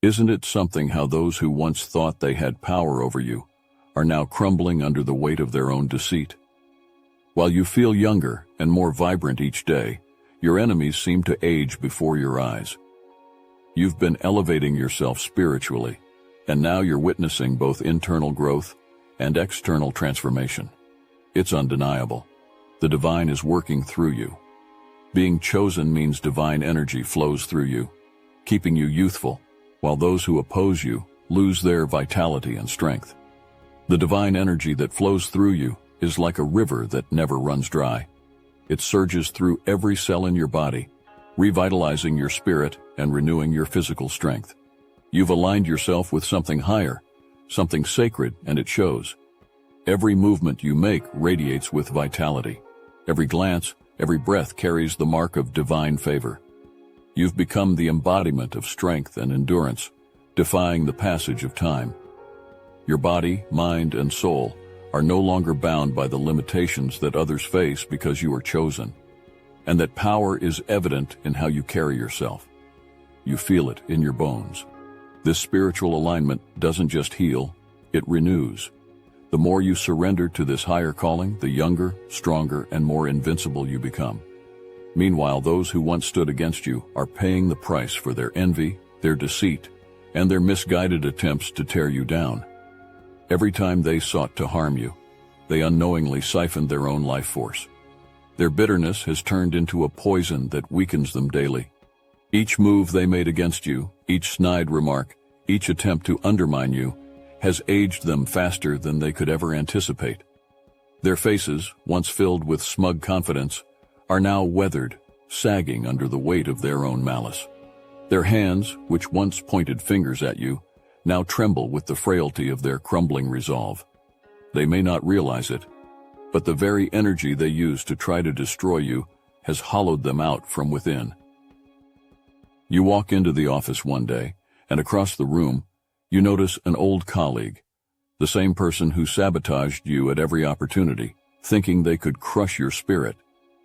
Isn't it something how those who once thought they had power over you are now crumbling under the weight of their own deceit? While you feel younger and more vibrant each day, your enemies seem to age before your eyes. You've been elevating yourself spiritually, and now you're witnessing both internal growth and external transformation. It's undeniable. The divine is working through you. Being chosen means divine energy flows through you, keeping you youthful, while those who oppose you lose their vitality and strength. The divine energy that flows through you is like a river that never runs dry. It surges through every cell in your body, revitalizing your spirit and renewing your physical strength. You've aligned yourself with something higher, something sacred, and it shows. Every movement you make radiates with vitality. Every glance, every breath carries the mark of divine favor. You've become the embodiment of strength and endurance, defying the passage of time. Your body, mind, and soul are no longer bound by the limitations that others face because you are chosen, and that power is evident in how you carry yourself. You feel it in your bones. This spiritual alignment doesn't just heal, it renews. The more you surrender to this higher calling, the younger, stronger, and more invincible you become. Meanwhile, those who once stood against you are paying the price for their envy, their deceit, and their misguided attempts to tear you down. Every time they sought to harm you, they unknowingly siphoned their own life force. Their bitterness has turned into a poison that weakens them daily. Each move they made against you, each snide remark, each attempt to undermine you, has aged them faster than they could ever anticipate. Their faces, once filled with smug confidence, are now weathered, sagging under the weight of their own malice. Their hands, which once pointed fingers at you, now tremble with the frailty of their crumbling resolve. They may not realize it, but the very energy they use to try to destroy you has hollowed them out from within. You walk into the office one day, and across the room, you notice an old colleague, the same person who sabotaged you at every opportunity, thinking they could crush your spirit.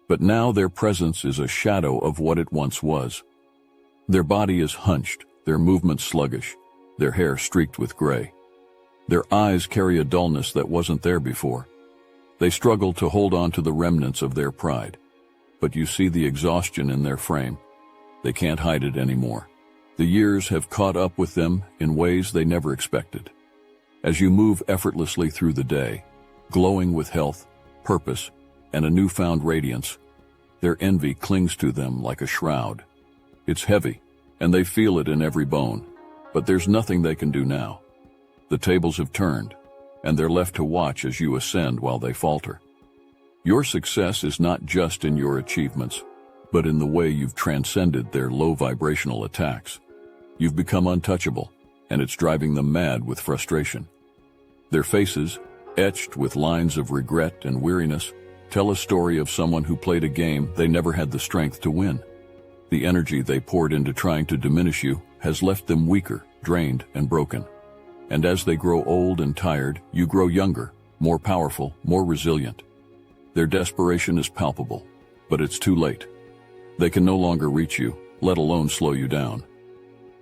But now their presence is a shadow of what it once was. Their body is hunched, their movements sluggish, their hair streaked with gray. Their eyes carry a dullness that wasn't there before. They struggle to hold on to the remnants of their pride, but you see the exhaustion in their frame. They can't hide it anymore. The years have caught up with them in ways they never expected. As you move effortlessly through the day, glowing with health, purpose, and a newfound radiance, their envy clings to them like a shroud. It's heavy, and they feel it in every bone, but there's nothing they can do now. The tables have turned, and they're left to watch as you ascend while they falter. Your success is not just in your achievements, but in the way you've transcended their low vibrational attacks. You've become untouchable, and it's driving them mad with frustration. Their faces, etched with lines of regret and weariness, tell a story of someone who played a game they never had the strength to win. The energy they poured into trying to diminish you has left them weaker, drained, and broken. And as they grow old and tired, you grow younger, more powerful, more resilient. Their desperation is palpable, but it's too late. They can no longer reach you, let alone slow you down.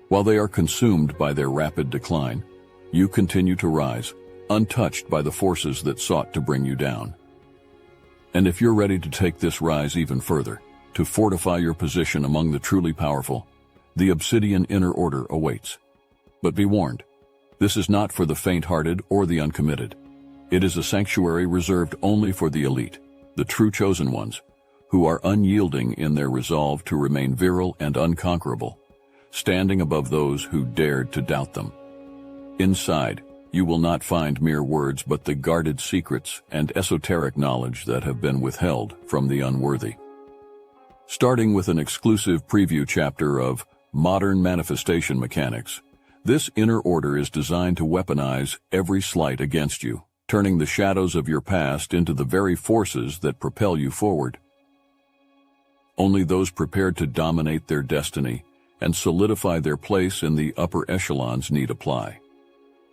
While they are consumed by their rapid decline, you continue to rise, untouched by the forces that sought to bring you down. And if you're ready to take this rise even further, to fortify your position among the truly powerful, the Obsidian inner order awaits. But be warned, this is not for the faint-hearted or the uncommitted. It is a sanctuary reserved only for the elite, the true chosen ones, who are unyielding in their resolve to remain virile and unconquerable, standing above those who dared to doubt them. Inside, you will not find mere words but the guarded secrets and esoteric knowledge that have been withheld from the unworthy. Starting with an exclusive preview chapter of Modern Manifestation Mechanics, this inner order is designed to weaponize every slight against you, turning the shadows of your past into the very forces that propel you forward. Only those prepared to dominate their destiny and solidify their place in the upper echelons need apply.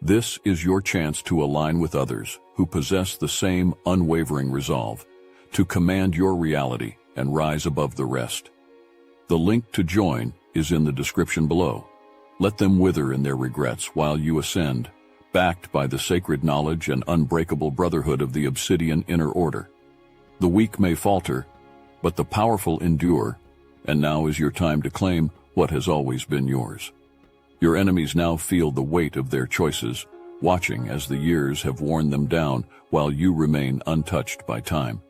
This is your chance to align with others who possess the same unwavering resolve, to command your reality and rise above the rest. The link to join is in the description below. Let them wither in their regrets while you ascend, backed by the sacred knowledge and unbreakable brotherhood of the Obsidian inner order. The weak may falter, but the powerful endure, and now is your time to claim what has always been yours. Your enemies now feel the weight of their choices, watching as the years have worn them down while you remain untouched by time.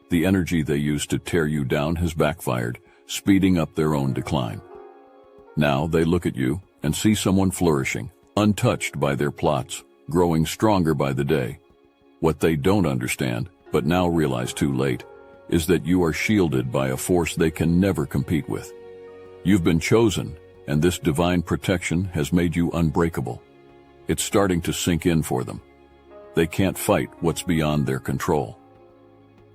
The energy they used to tear you down has backfired, speeding up their own decline. Now they look at you and see someone flourishing, untouched by their plots, growing stronger by the day. What they don't understand, but now realize too late, is that you are shielded by a force they can never compete with. You've been chosen, and this divine protection has made you unbreakable. It's starting to sink in for them. They can't fight what's beyond their control.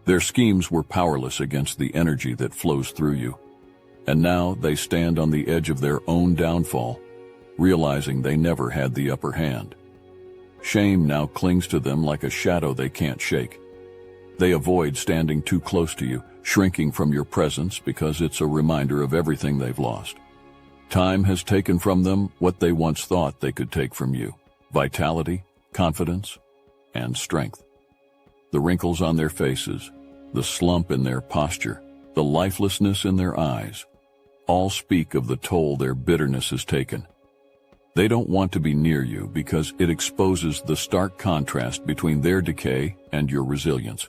Their schemes were powerless against the energy that flows through you, and now they stand on the edge of their own downfall, realizing they never had the upper hand. Shame now clings to them like a shadow they can't shake. They avoid standing too close to you, shrinking from your presence because it's a reminder of everything they've lost. Time has taken from them what they once thought they could take from you: vitality, confidence, and strength. The wrinkles on their faces, the slump in their posture, the lifelessness in their eyes, all speak of the toll their bitterness has taken. They don't want to be near you because it exposes the stark contrast between their decay and your resilience.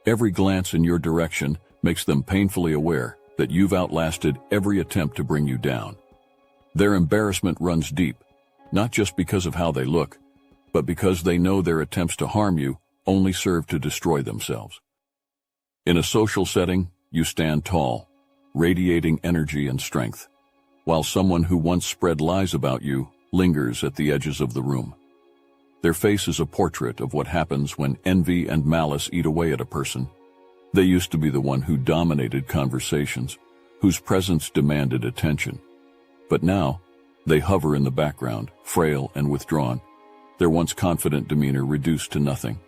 Every glance in your direction makes them painfully aware that you've outlasted every attempt to bring you down. Their embarrassment runs deep, not just because of how they look, but because they know their attempts to harm you only serve to destroy themselves. In a social setting, you stand tall, radiating energy and strength, while someone who once spread lies about you lingers at the edges of the room. Their face is a portrait of what happens when envy and malice eat away at a person. They used to be the one who dominated conversations, whose presence demanded attention. But now, they hover in the background, frail and withdrawn, their once confident demeanor reduced to nothing.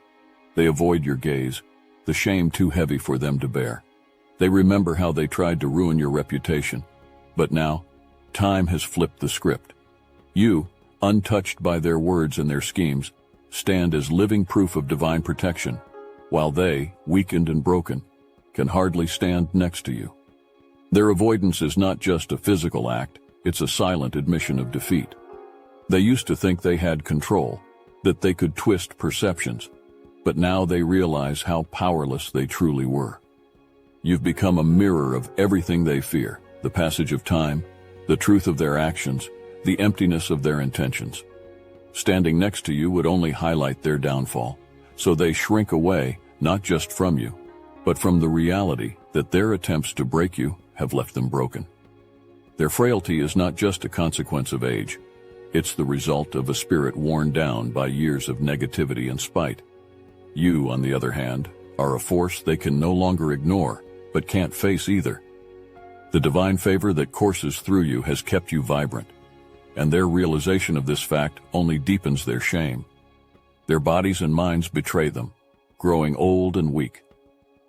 They avoid your gaze, the shame too heavy for them to bear. They remember how they tried to ruin your reputation. But now, time has flipped the script. You, untouched by their words and their schemes, stand as living proof of divine protection, while they, weakened and broken, can hardly stand next to you. Their avoidance is not just a physical act, it's a silent admission of defeat. They used to think they had control, that they could twist perceptions, but now they realize how powerless they truly were. You've become a mirror of everything they fear: the passage of time, the truth of their actions, the emptiness of their intentions. Standing next to you would only highlight their downfall, so they shrink away, not just from you, but from the reality that their attempts to break you have left them broken. Their frailty is not just a consequence of age, it's the result of a spirit worn down by years of negativity and spite. You, on the other hand, are a force they can no longer ignore, but can't face either. The divine favor that courses through you has kept you vibrant, and their realization of this fact only deepens their shame. Their bodies and minds betray them, growing old and weak,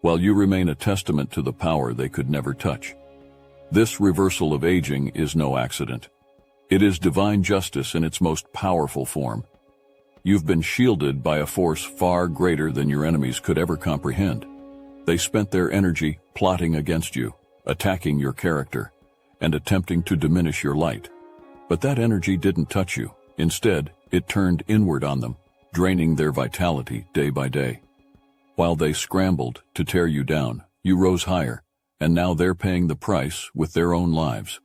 while you remain a testament to the power they could never touch. This reversal of aging is no accident. It is divine justice in its most powerful form. You've been shielded by a force far greater than your enemies could ever comprehend. They spent their energy plotting against you, attacking your character, and attempting to diminish your light. But that energy didn't touch you. Instead, it turned inward on them, draining their vitality day by day. While they scrambled to tear you down, you rose higher, and now they're paying the price with their own lives.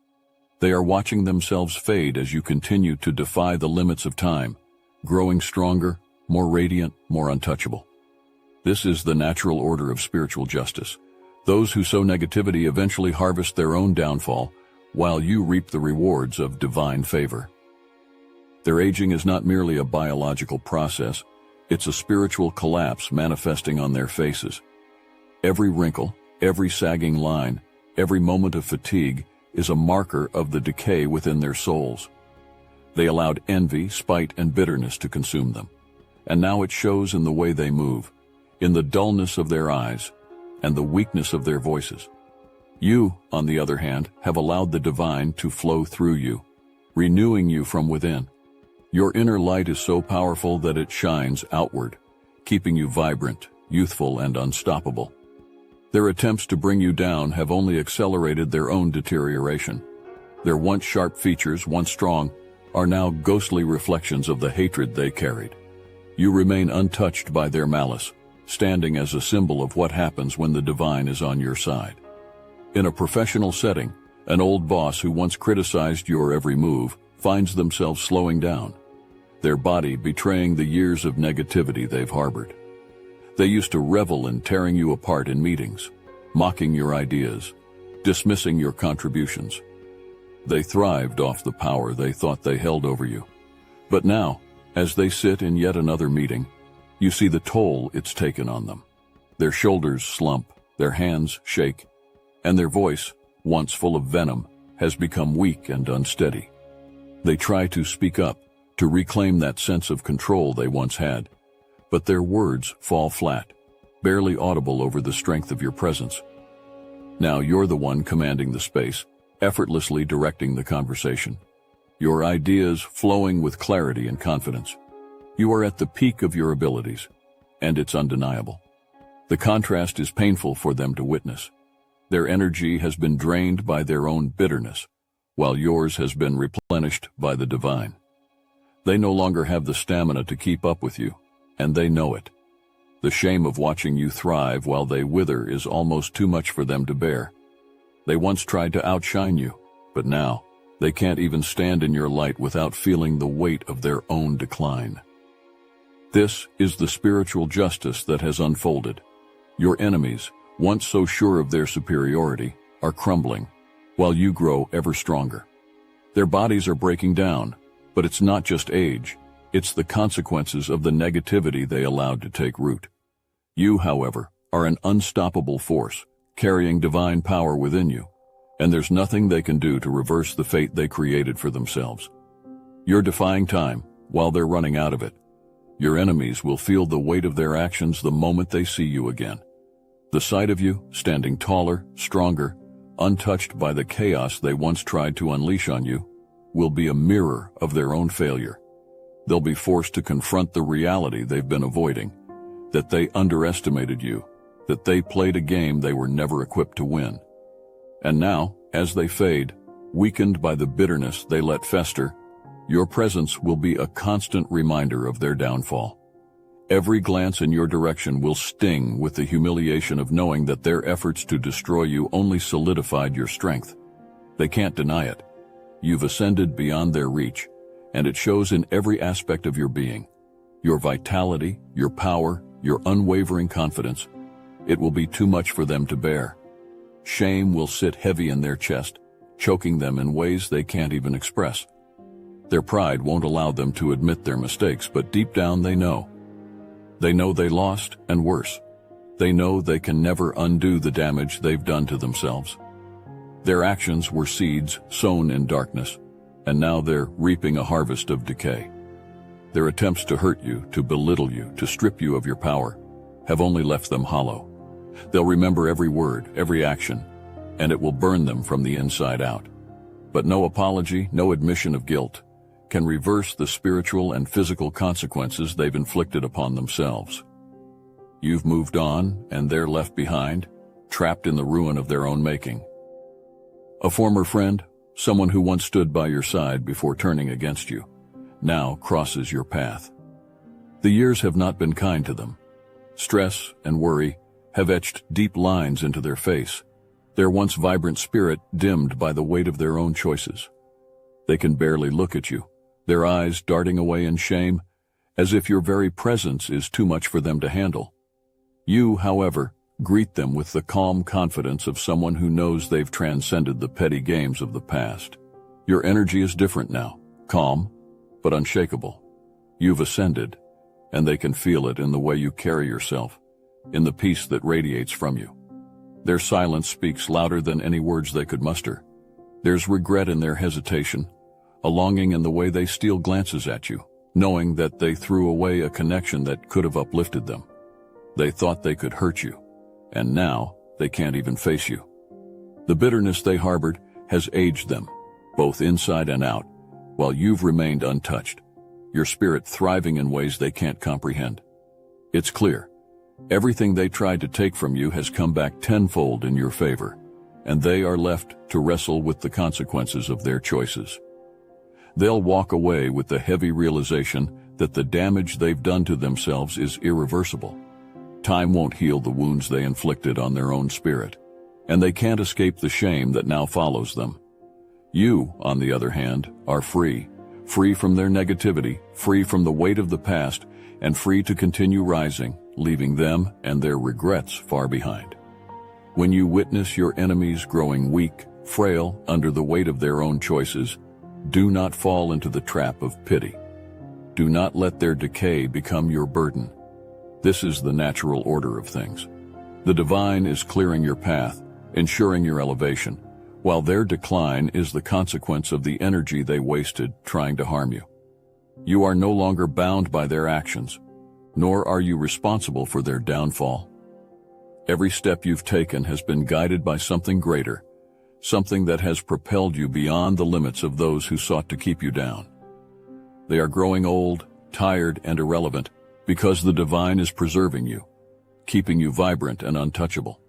They are watching themselves fade as you continue to defy the limits of time, growing stronger, more radiant, more untouchable. This is the natural order of spiritual justice. Those who sow negativity eventually harvest their own downfall, while you reap the rewards of divine favor. Their aging is not merely a biological process, it's a spiritual collapse manifesting on their faces. Every wrinkle, every sagging line, every moment of fatigue is a marker of the decay within their souls. They allowed envy, spite, and bitterness to consume them, and now it shows in the way they move, in the dullness of their eyes, and the weakness of their voices. You, on the other hand, have allowed the divine to flow through you, renewing you from within. Your inner light is so powerful that it shines outward, keeping you vibrant, youthful, and unstoppable. Their attempts to bring you down have only accelerated their own deterioration. Their once sharp features, once strong, are now ghostly reflections of the hatred they carried. You remain untouched by their malice, standing as a symbol of what happens when the divine is on your side. In a professional setting, an old boss who once criticized your every move finds themselves slowing down, their body betraying the years of negativity they've harbored. They used to revel in tearing you apart in meetings, mocking your ideas, dismissing your contributions. They thrived off the power they thought they held over you. But now, as they sit in yet another meeting, you see the toll it's taken on them. Their shoulders slump, their hands shake, and their voice, once full of venom, has become weak and unsteady. They try to speak up, to reclaim that sense of control they once had, but their words fall flat, barely audible over the strength of your presence. Now you're the one commanding the space, effortlessly directing the conversation, your ideas flowing with clarity and confidence. You are at the peak of your abilities, and it's undeniable. The contrast is painful for them to witness. Their energy has been drained by their own bitterness, while yours has been replenished by the divine. They no longer have the stamina to keep up with you, and they know it. The shame of watching you thrive while they wither is almost too much for them to bear. They once tried to outshine you, but now they can't even stand in your light without feeling the weight of their own decline. This is the spiritual justice that has unfolded. Your enemies, once so sure of their superiority, are crumbling, while you grow ever stronger. Their bodies are breaking down, but it's not just age, it's the consequences of the negativity they allowed to take root. You, however, are an unstoppable force, carrying divine power within you, and there's nothing they can do to reverse the fate they created for themselves. You're defying time, while they're running out of it. Your enemies will feel the weight of their actions the moment they see you again. The sight of you, standing taller, stronger, untouched by the chaos they once tried to unleash on you, will be a mirror of their own failure. They'll be forced to confront the reality they've been avoiding, that they underestimated you, that they played a game they were never equipped to win. And now, as they fade, weakened by the bitterness they let fester, your presence will be a constant reminder of their downfall. Every glance in your direction will sting with the humiliation of knowing that their efforts to destroy you only solidified your strength. They can't deny it. You've ascended beyond their reach, and it shows in every aspect of your being. Your vitality, your power, your unwavering confidence. It will be too much for them to bear. Shame will sit heavy in their chest, choking them in ways they can't even express. Their pride won't allow them to admit their mistakes, but deep down they know. They know they lost, and worse. They know they can never undo the damage they've done to themselves. Their actions were seeds sown in darkness, and now they're reaping a harvest of decay. Their attempts to hurt you, to belittle you, to strip you of your power, have only left them hollow. They'll remember every word, every action, and it will burn them from the inside out. But no apology, no admission of guilt, can reverse the spiritual and physical consequences they've inflicted upon themselves. You've moved on, and they're left behind, trapped in the ruin of their own making. A former friend, someone who once stood by your side before turning against you, now crosses your path. The years have not been kind to them. Stress and worry have etched deep lines into their face, their once vibrant spirit dimmed by the weight of their own choices. They can barely look at you, their eyes darting away in shame, as if your very presence is too much for them to handle. You, however, greet them with the calm confidence of someone who knows they've transcended the petty games of the past. Your energy is different now, calm, but unshakable. You've ascended, and they can feel it in the way you carry yourself, in the peace that radiates from you. Their silence speaks louder than any words they could muster. There's regret in their hesitation, a longing in the way they steal glances at you, knowing that they threw away a connection that could have uplifted them. They thought they could hurt you, and now they can't even face you. The bitterness they harbored has aged them, both inside and out, while you've remained untouched, your spirit thriving in ways they can't comprehend. It's clear. Everything they tried to take from you has come back tenfold in your favor, and they are left to wrestle with the consequences of their choices. They'll walk away with the heavy realization that the damage they've done to themselves is irreversible. Time won't heal the wounds they inflicted on their own spirit, and they can't escape the shame that now follows them. You, on the other hand, are free from their negativity, free from the weight of the past, and free to continue rising, leaving them and their regrets far behind. When you witness your enemies growing weak, frail, under the weight of their own choices, do not fall into the trap of pity. Do not let their decay become your burden. This is the natural order of things. The divine is clearing your path, ensuring your elevation, while their decline is the consequence of the energy they wasted trying to harm you. You are no longer bound by their actions, nor are you responsible for their downfall. Every step you've taken has been guided by something greater, something that has propelled you beyond the limits of those who sought to keep you down. They are growing old, tired, and irrelevant because the divine is preserving you, keeping you vibrant and untouchable.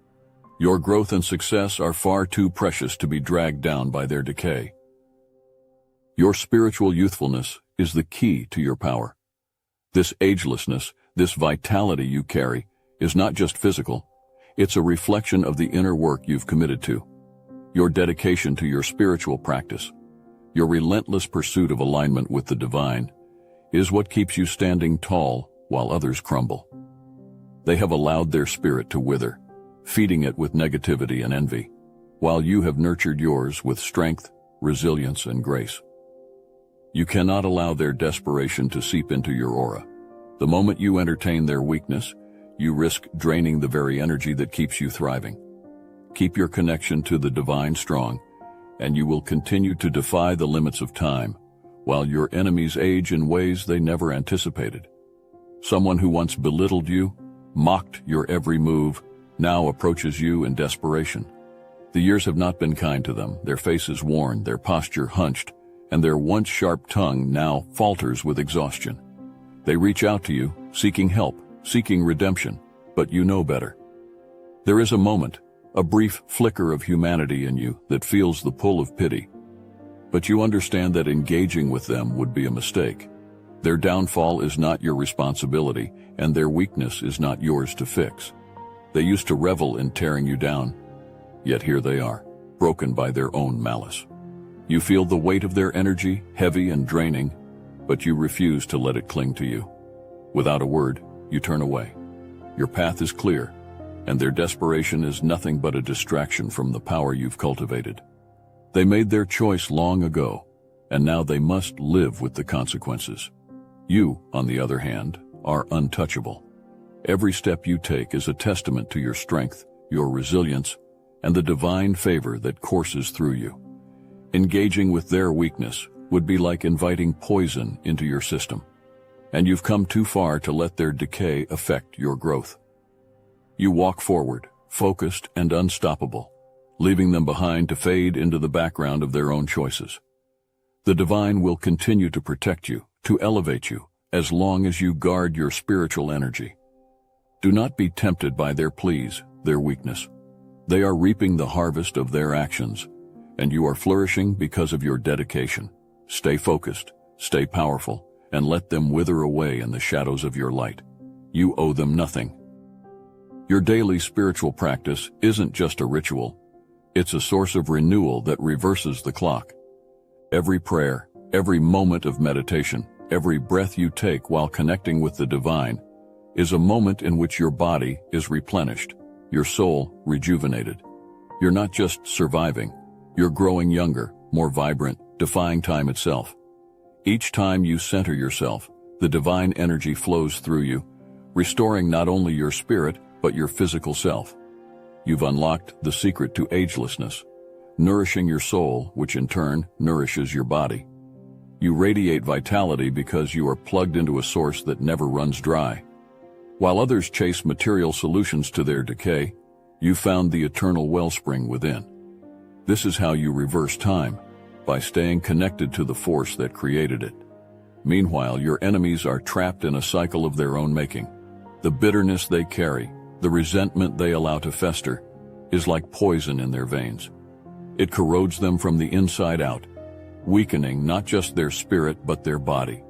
Your growth and success are far too precious to be dragged down by their decay. Your spiritual youthfulness is the key to your power. This agelessness, this vitality you carry, is not just physical. It's a reflection of the inner work you've committed to. Your dedication to your spiritual practice, your relentless pursuit of alignment with the divine, is what keeps you standing tall while others crumble. They have allowed their spirit to wither, feeding it with negativity and envy, while you have nurtured yours with strength, resilience, and grace. You cannot allow their desperation to seep into your aura. The moment you entertain their weakness, you risk draining the very energy that keeps you thriving. Keep your connection to the divine strong, and you will continue to defy the limits of time, while your enemies age in ways they never anticipated. Someone who once belittled you, mocked your every move, now approaches you in desperation. The years have not been kind to them, their faces worn, their posture hunched, and their once sharp tongue now falters with exhaustion. They reach out to you, seeking help, seeking redemption, but you know better. There is a moment, a brief flicker of humanity in you that feels the pull of pity, but you understand that engaging with them would be a mistake. Their downfall is not your responsibility, and their weakness is not yours to fix. They used to revel in tearing you down, yet here they are, broken by their own malice. You feel the weight of their energy, heavy and draining, but you refuse to let it cling to you. Without a word, you turn away. Your path is clear, and their desperation is nothing but a distraction from the power you've cultivated. They made their choice long ago, and now they must live with the consequences. You, on the other hand, are untouchable. Every step you take is a testament to your strength, your resilience, and the divine favor that courses through you. Engaging with their weakness would be like inviting poison into your system, and you've come too far to let their decay affect your growth. You walk forward, focused and unstoppable, leaving them behind to fade into the background of their own choices. The divine will continue to protect you, to elevate you, as long as you guard your spiritual energy. Do not be tempted by their pleas, their weakness. They are reaping the harvest of their actions, and you are flourishing because of your dedication. Stay focused, stay powerful, and let them wither away in the shadows of your light. You owe them nothing. Your daily spiritual practice isn't just a ritual. It's a source of renewal that reverses the clock. Every prayer, every moment of meditation, every breath you take while connecting with the divine is a moment in which your body is replenished, your soul rejuvenated. You're not just surviving, you're growing younger, more vibrant, defying time itself. Each time you center yourself, the divine energy flows through you, restoring not only your spirit, but your physical self. You've unlocked the secret to agelessness, nourishing your soul, which in turn nourishes your body. You radiate vitality because you are plugged into a source that never runs dry. While others chase material solutions to their decay, you found the eternal wellspring within. This is how you reverse time. by staying connected to the force that created it. Meanwhile, your enemies are trapped in a cycle of their own making. The bitterness they carry, the resentment they allow to fester, is like poison in their veins. It corrodes them from the inside out, weakening not just their spirit but their body.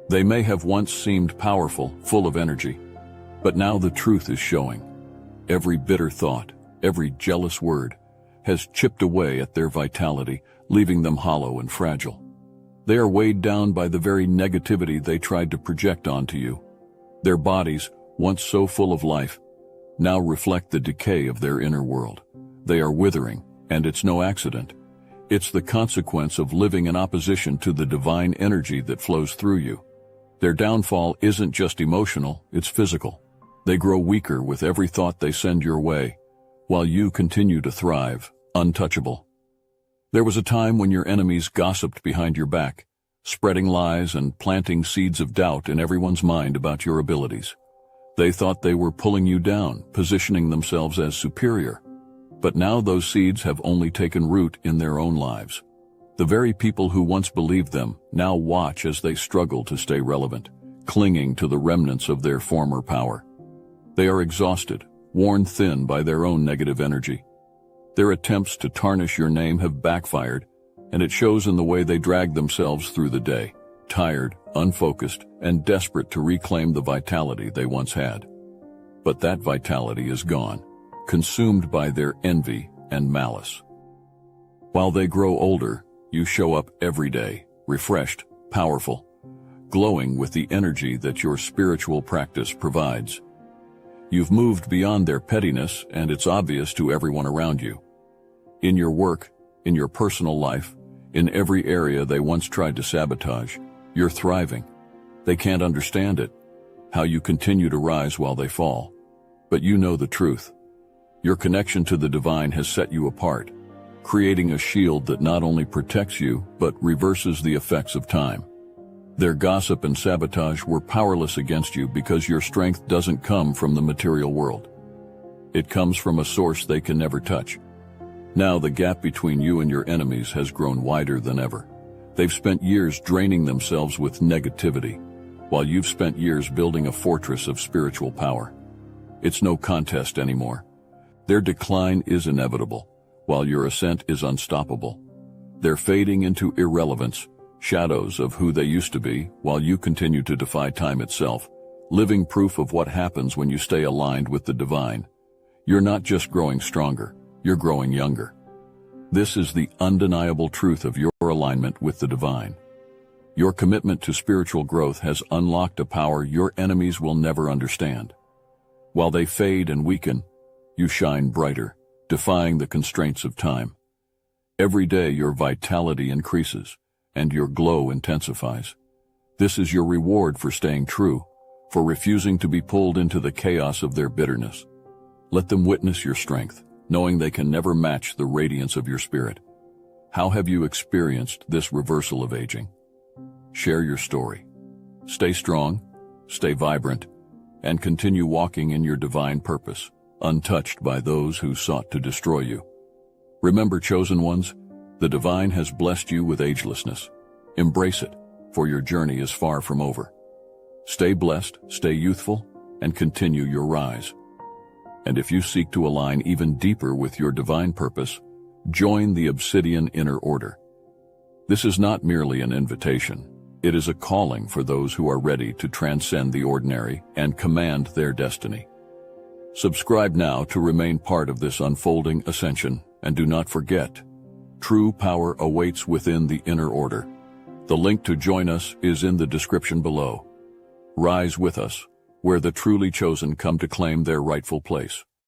They may have once seemed powerful, full of energy, but now the truth is showing. Every bitter thought, every jealous word, has chipped away at their vitality, leaving them hollow and fragile. They are weighed down by the very negativity they tried to project onto you. Their bodies, once so full of life, now reflect the decay of their inner world. They are withering, and it's no accident. It's the consequence of living in opposition to the divine energy that flows through you. Their downfall isn't just emotional, it's physical. They grow weaker with every thought they send your way, while you continue to thrive, untouchable. There was a time when your enemies gossiped behind your back, spreading lies and planting seeds of doubt in everyone's mind about your abilities. They thought they were pulling you down, positioning themselves as superior. But now those seeds have only taken root in their own lives. The very people who once believed them now watch as they struggle to stay relevant, clinging to the remnants of their former power. They are exhausted, worn thin by their own negative energy. Their attempts to tarnish your name have backfired, and it shows in the way they drag themselves through the day, tired, unfocused, and desperate to reclaim the vitality they once had. But that vitality is gone, consumed by their envy and malice. While they grow older, you show up every day, refreshed, powerful, glowing with the energy that your spiritual practice provides. You've moved beyond their pettiness, and it's obvious to everyone around you. In your work, in your personal life, in every area they once tried to sabotage, you're thriving. They can't understand it, how you continue to rise while they fall. But you know the truth. Your connection to the divine has set you apart, creating a shield that not only protects you, but reverses the effects of time. Their gossip and sabotage were powerless against you because your strength doesn't come from the material world. It comes from a source they can never touch. Now the gap between you and your enemies has grown wider than ever. They've spent years draining themselves with negativity, while you've spent years building a fortress of spiritual power. It's no contest anymore. Their decline is inevitable, while your ascent is unstoppable. They're fading into irrelevance, shadows of who they used to be, while you continue to defy time itself, living proof of what happens when you stay aligned with the divine. You're not just growing stronger, you're growing younger. This is the undeniable truth of your alignment with the divine. Your commitment to spiritual growth has unlocked a power your enemies will never understand. While they fade and weaken, you shine brighter, defying the constraints of time. Every day your vitality increases, and your glow intensifies. This is your reward for staying true, for refusing to be pulled into the chaos of their bitterness. Let them witness your strength, knowing they can never match the radiance of your spirit. How have you experienced this reversal of aging? Share your story. Stay strong, stay vibrant, and continue walking in your divine purpose, untouched by those who sought to destroy you. Remember, chosen ones, the divine has blessed you with agelessness. Embrace it, for your journey is far from over. Stay blessed, stay youthful, and continue your rise. And if you seek to align even deeper with your divine purpose, join the Obsidian Inner Order. This is not merely an invitation. It is a calling for those who are ready to transcend the ordinary and command their destiny. Subscribe now to remain part of this unfolding ascension, and do not forget, true power awaits within the inner order. The link to join us is in the description below. Rise with us, where the truly chosen come to claim their rightful place.